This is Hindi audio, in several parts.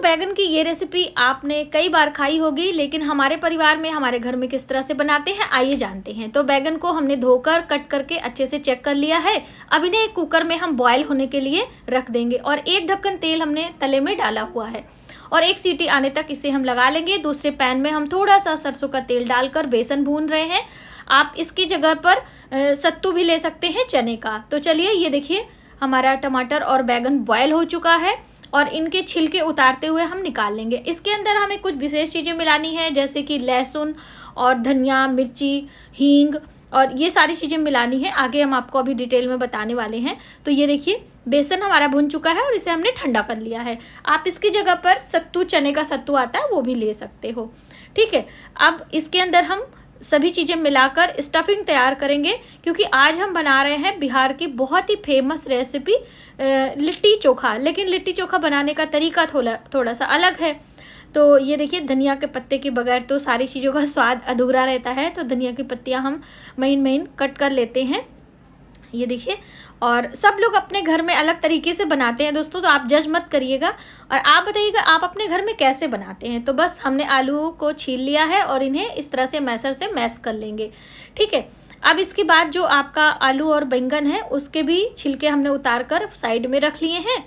बैगन की ये रेसिपी आपने कई बार खाई होगी, लेकिन हमारे परिवार में, हमारे घर में किस तरह से बनाते हैं आइए जानते हैं। तो बैगन को हमने धोकर कट करके अच्छे से चेक कर लिया है। अब इन्हें एक कुकर में हम बॉयल होने के लिए रख देंगे और एक ढक्कन तेल हमने तले में डाला हुआ है और एक सीटी आने तक इसे हम लगा लेंगे। दूसरे पैन में हम थोड़ा सा सरसों का तेल डालकर बेसन भून रहे हैं। आप इसकी जगह पर सत्तू भी ले सकते हैं चने का। तो चलिए, ये देखिए हमारा टमाटर और बैगन बॉयल हो चुका है और इनके छिलके उतारते हुए हम निकाल लेंगे। इसके अंदर हमें कुछ विशेष चीज़ें मिलानी है, जैसे कि लहसुन और धनिया, मिर्ची, हींग और ये सारी चीज़ें मिलानी है। आगे हम आपको अभी डिटेल में बताने वाले हैं। तो ये देखिए बेसन हमारा भुन चुका है और इसे हमने ठंडा कर लिया है। आप इसकी जगह पर सत्तू, चने का सत्तू आता है, वो भी ले सकते हो। ठीक है, अब इसके अंदर हम सभी चीज़ें मिलाकर स्टफिंग तैयार करेंगे, क्योंकि आज हम बना रहे हैं बिहार की बहुत ही फेमस रेसिपी लिट्टी चोखा। लेकिन लिट्टी चोखा बनाने का तरीका थोड़ा सा अलग है। तो ये देखिए, धनिया के पत्ते के बगैर तो सारी चीज़ों का स्वाद अधूरा रहता है। तो धनिया की पत्तियां हम महीन महीन कट कर लेते हैं, ये देखिए। और सब लोग अपने घर में अलग तरीके से बनाते हैं दोस्तों, तो आप जज मत करिएगा और आप बताइएगा आप अपने घर में कैसे बनाते हैं। तो बस हमने आलू को छील लिया है और इन्हें इस तरह से मैसर से मैश कर लेंगे। ठीक है, अब इसके बाद जो आपका आलू और बैंगन है उसके भी छिलके हमने उतार कर साइड में रख लिए हैं।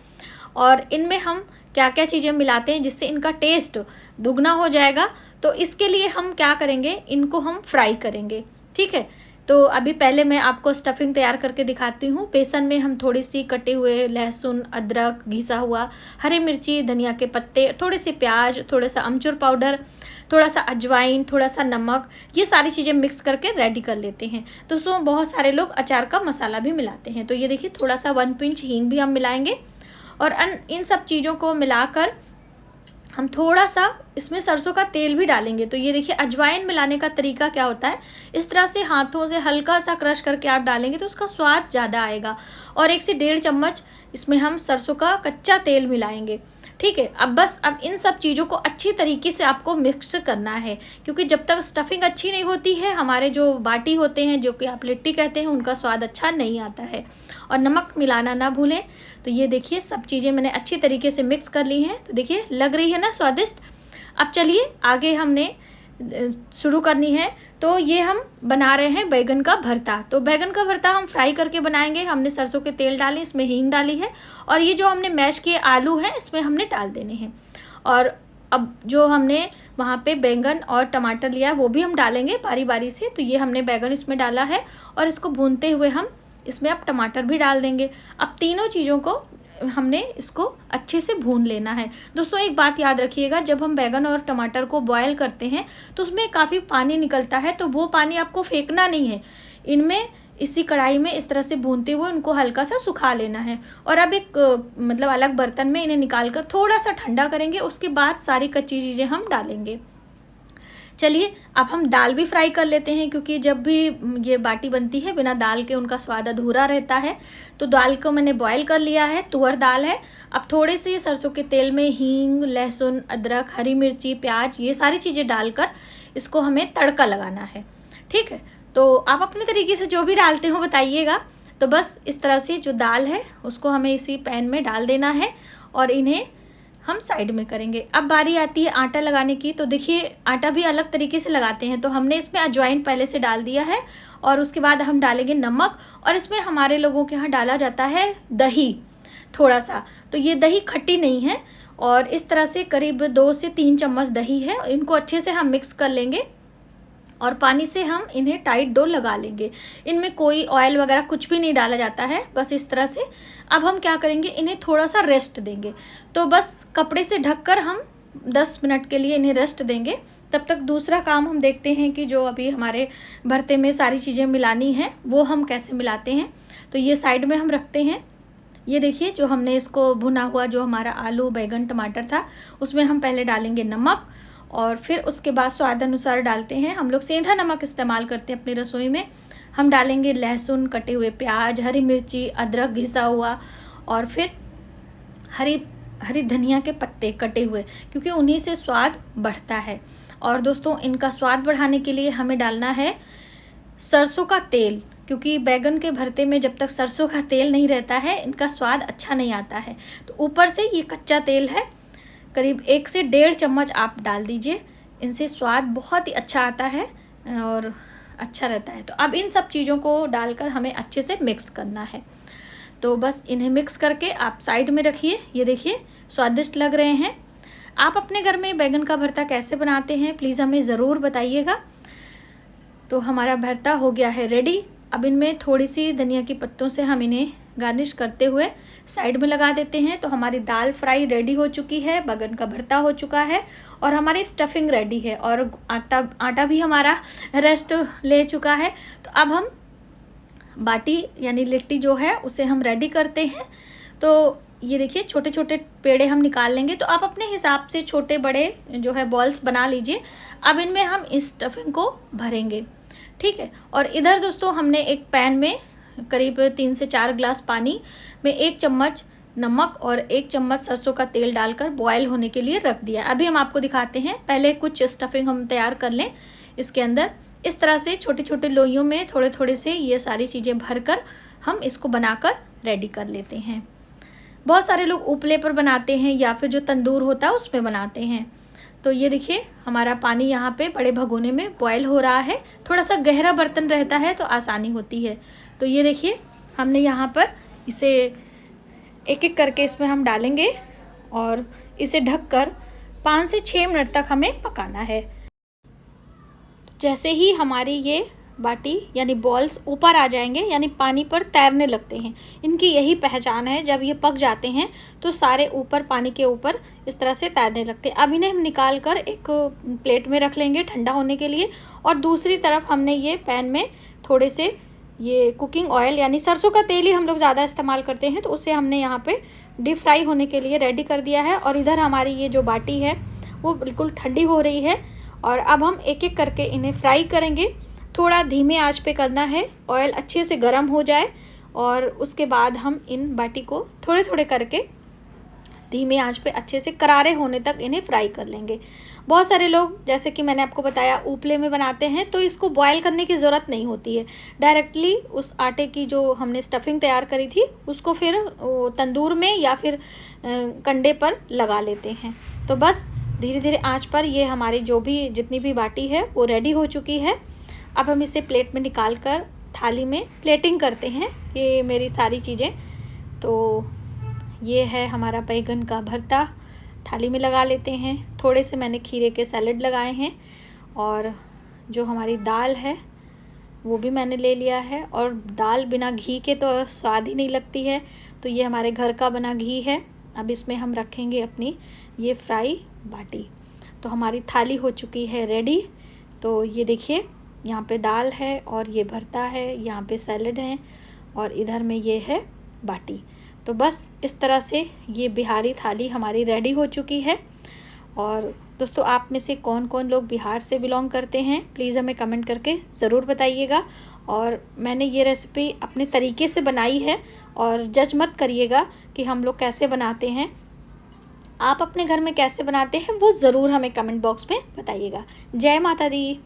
और इनमें हम क्या क्या चीज़ें मिलाते हैं जिससे इनका टेस्ट दुगना हो जाएगा। तो इसके लिए हम क्या करेंगे, इनको हम फ्राई करेंगे। ठीक है, तो अभी पहले मैं आपको स्टफिंग तैयार करके दिखाती हूँ। बेसन में हम थोड़ी सी कटे हुए लहसुन, अदरक, घिसा हुआ, हरी मिर्ची, धनिया के पत्ते, थोड़े से प्याज, थोड़ा सा अमचूर पाउडर, थोड़ा सा अजवाइन, थोड़ा सा नमक, ये सारी चीज़ें मिक्स करके रेडी कर लेते हैं। दोस्तों बहुत सारे लोग अचार का मसाला भी मिलाते हैं। तो ये देखिए थोड़ा सा 1 पिंच हींग भी हम मिलाएंगे और इन सब चीज़ों को मिलाकर हम थोड़ा सा इसमें सरसों का तेल भी डालेंगे। तो ये देखिए अजवाइन मिलाने का तरीका क्या होता है, इस तरह से हाथों से हल्का सा क्रश करके आप डालेंगे तो उसका स्वाद ज़्यादा आएगा। और 1 से 1.5 चम्मच इसमें हम सरसों का कच्चा तेल मिलाएंगे। ठीक है, अब इन सब चीज़ों को अच्छी तरीके से आपको मिक्स करना है, क्योंकि जब तक स्टफिंग अच्छी नहीं होती है, हमारे जो बाटी होते हैं, जो कि आप लिट्टी कहते हैं, उनका स्वाद अच्छा नहीं आता है। और नमक मिलाना ना भूलें। तो ये देखिए सब चीज़ें मैंने अच्छी तरीके से मिक्स कर ली हैं। तो देखिए लग रही है ना स्वादिष्ट। अब चलिए आगे हमने शुरू करनी है। तो ये हम बना रहे हैं बैगन का भरता। तो बैगन का भरता हम फ्राई करके बनाएंगे। हमने सरसों के तेल डाले, इसमें हींग डाली है और ये जो हमने मैश किए आलू हैं इसमें हमने डाल देने हैं। और अब जो हमने वहाँ पे बैंगन और टमाटर लिया है वो भी हम डालेंगे बारी बारी से। तो ये हमने बैगन इसमें डाला है और इसको भूनते हुए हम इसमें अब टमाटर भी डाल देंगे। अब तीनों चीज़ों को हमने इसको अच्छे से भून लेना है। दोस्तों एक बात याद रखिएगा, जब हम बैगन और टमाटर को बॉयल करते हैं तो उसमें काफ़ी पानी निकलता है, तो वो पानी आपको फेंकना नहीं है। इनमें इसी कढ़ाई में इस तरह से भूनते हुए उनको हल्का सा सुखा लेना है। और अब एक मतलब अलग बर्तन में इन्हें निकाल कर थोड़ा सा ठंडा करेंगे, उसके बाद सारी कच्ची चीज़ें हम डालेंगे। चलिए अब हम दाल भी फ्राई कर लेते हैं, क्योंकि जब भी ये बाटी बनती है बिना दाल के उनका स्वाद अधूरा रहता है। तो दाल को मैंने बॉयल कर लिया है, तुअर दाल है। अब थोड़े से सरसों के तेल में हींग, लहसुन, अदरक, हरी मिर्ची, प्याज, ये सारी चीज़ें डालकर इसको हमें तड़का लगाना है। ठीक है, तो आप अपने तरीके से जो भी डालते हो बताइएगा। तो बस इस तरह से जो दाल है उसको हमें इसी पैन में डाल देना है और इन्हें हम साइड में करेंगे। अब बारी आती है आटा लगाने की। तो देखिए आटा भी अलग तरीके से लगाते हैं। तो हमने इसमें अजवाइन पहले से डाल दिया है और उसके बाद हम डालेंगे नमक और इसमें हमारे लोगों के यहाँ डाला जाता है दही थोड़ा सा। तो ये दही खट्टी नहीं है और इस तरह से करीब 2 से 3 चम्मच दही है। इनको अच्छे से हम मिक्स कर लेंगे और पानी से हम इन्हें टाइट डो लगा लेंगे। इनमें कोई ऑयल वगैरह कुछ भी नहीं डाला जाता है, बस इस तरह से। अब हम क्या करेंगे, इन्हें थोड़ा सा रेस्ट देंगे। तो बस कपड़े से ढककर हम 10 मिनट के लिए इन्हें रेस्ट देंगे। तब तक दूसरा काम हम देखते हैं कि जो अभी हमारे भरते में सारी चीज़ें मिलानी हैं वो हम कैसे मिलाते हैं। तो ये साइड में हम रखते हैं। ये देखिए जो हमने इसको भुना हुआ जो हमारा आलू, बैगन, टमाटर था, उसमें हम पहले डालेंगे नमक और फिर उसके बाद स्वाद अनुसार डालते हैं, हम लोग सेंधा नमक इस्तेमाल करते हैं अपनी रसोई में। हम डालेंगे लहसुन, कटे हुए प्याज, हरी मिर्ची, अदरक घिसा हुआ और फिर हरी धनिया के पत्ते कटे हुए, क्योंकि उन्हीं से स्वाद बढ़ता है। और दोस्तों इनका स्वाद बढ़ाने के लिए हमें डालना है सरसों का तेल, क्योंकि बैगन के भरते में जब तक सरसों का तेल नहीं रहता है इनका स्वाद अच्छा नहीं आता है। तो ऊपर से ये कच्चा तेल है, करीब 1 से 1.5 चम्मच आप डाल दीजिए। इनसे स्वाद बहुत ही अच्छा आता है और अच्छा रहता है। तो अब इन सब चीज़ों को डालकर हमें अच्छे से मिक्स करना है। तो बस इन्हें मिक्स करके आप साइड में रखिए। ये देखिए स्वादिष्ट लग रहे हैं। आप अपने घर में बैंगन का भरता कैसे बनाते हैं प्लीज़ हमें ज़रूर बताइएगा। तो हमारा भरता हो गया है रेडी। अब इनमें थोड़ी सी धनिया की पत्तों से हम इन्हें गार्निश करते हुए साइड में लगा देते हैं। तो हमारी दाल फ्राई रेडी हो चुकी है, बैंगन का भरता हो चुका है और हमारी स्टफिंग रेडी है और आटा भी हमारा रेस्ट ले चुका है। तो अब हम बाटी यानी लिट्टी जो है उसे हम रेडी करते हैं। तो ये देखिए छोटे छोटे पेड़े हम निकाल लेंगे। तो आप अपने हिसाब से छोटे बड़े जो है बॉल्स बना लीजिए। अब इनमें हम इस स्टफिंग को भरेंगे, ठीक है। और इधर दोस्तों हमने एक पैन में करीब 3 से 4 ग्लास पानी में 1 चम्मच नमक और 1 चम्मच सरसों का तेल डालकर बॉयल होने के लिए रख दिया। अभी हम आपको दिखाते हैं। पहले कुछ स्टफिंग हम तैयार कर लें इसके अंदर। इस तरह से छोटे छोटे लोइयों में थोड़े थोड़े से ये सारी चीज़ें भरकर हम इसको बनाकर रेडी कर लेते हैं। बहुत सारे लोग उपले पर बनाते हैं या फिर जो तंदूर होता है उसमें बनाते हैं। तो ये देखिए हमारा पानी यहाँ पे बड़े भगोने में बॉयल हो रहा है। थोड़ा सा गहरा बर्तन रहता है तो आसानी होती है। तो ये देखिए हमने यहाँ पर इसे एक एक करके इसमें हम डालेंगे और इसे ढककर 5 से 6 मिनट तक हमें पकाना है। जैसे ही हमारी ये बाटी यानी बॉल्स ऊपर आ जाएंगे यानी पानी पर तैरने लगते हैं, इनकी यही पहचान है। जब ये पक जाते हैं तो सारे ऊपर पानी के ऊपर इस तरह से तैरने लगते हैं। अब इन्हें हम निकाल कर एक प्लेट में रख लेंगे ठंडा होने के लिए। और दूसरी तरफ हमने ये पैन में थोड़े से ये कुकिंग ऑयल यानी सरसों का तेल ही हम लोग ज़्यादा इस्तेमाल करते हैं, तो उसे हमने यहाँ पे डीप फ्राई होने के लिए रेडी कर दिया है। और इधर हमारी ये जो बाटी है वो बिल्कुल ठंडी हो रही है और अब हम एक एक करके इन्हें फ्राई करेंगे। थोड़ा धीमे आंच पे करना है, ऑयल अच्छे से गर्म हो जाए और उसके बाद हम इन बाटी को थोड़े थोड़े करके धीमे आंच पे अच्छे से करारे होने तक इन्हें फ्राई कर लेंगे। बहुत सारे लोग जैसे कि मैंने आपको बताया उपले में बनाते हैं, तो इसको बॉयल करने की ज़रूरत नहीं होती है। डायरेक्टली उस आटे की जो हमने स्टफिंग तैयार करी थी उसको फिर तंदूर में या फिर कंडे पर लगा लेते हैं। तो बस धीरे धीरे आंच पर ये हमारी जो भी जितनी भी बाटी है वो रेडी हो चुकी है। अब हम इसे प्लेट में निकाल कर थाली में प्लेटिंग करते हैं। ये मेरी सारी चीज़ें, तो ये है हमारा बैंगन का भरता, थाली में लगा लेते हैं। थोड़े से मैंने खीरे के सैलेड लगाए हैं और जो हमारी दाल है वो भी मैंने ले लिया है। और दाल बिना घी के तो स्वाद ही नहीं लगती है, तो ये हमारे घर का बना घी है। अब इसमें हम रखेंगे अपनी ये फ्राई बाटी। तो हमारी थाली हो चुकी है रेडी। तो ये देखिए यहाँ पे दाल है और ये भरता है, यहाँ पे सैलेड है और इधर में ये है बाटी। तो बस इस तरह से ये बिहारी थाली हमारी रेडी हो चुकी है। और दोस्तों आप में से कौन कौन लोग बिहार से बिलोंग करते हैं प्लीज़ हमें कमेंट करके ज़रूर बताइएगा। और मैंने ये रेसिपी अपने तरीके से बनाई है और जज मत करिएगा कि हम लोग कैसे बनाते हैं। आप अपने घर में कैसे बनाते हैं वो ज़रूर हमें कमेंट बॉक्स में बताइएगा। जय माता दी।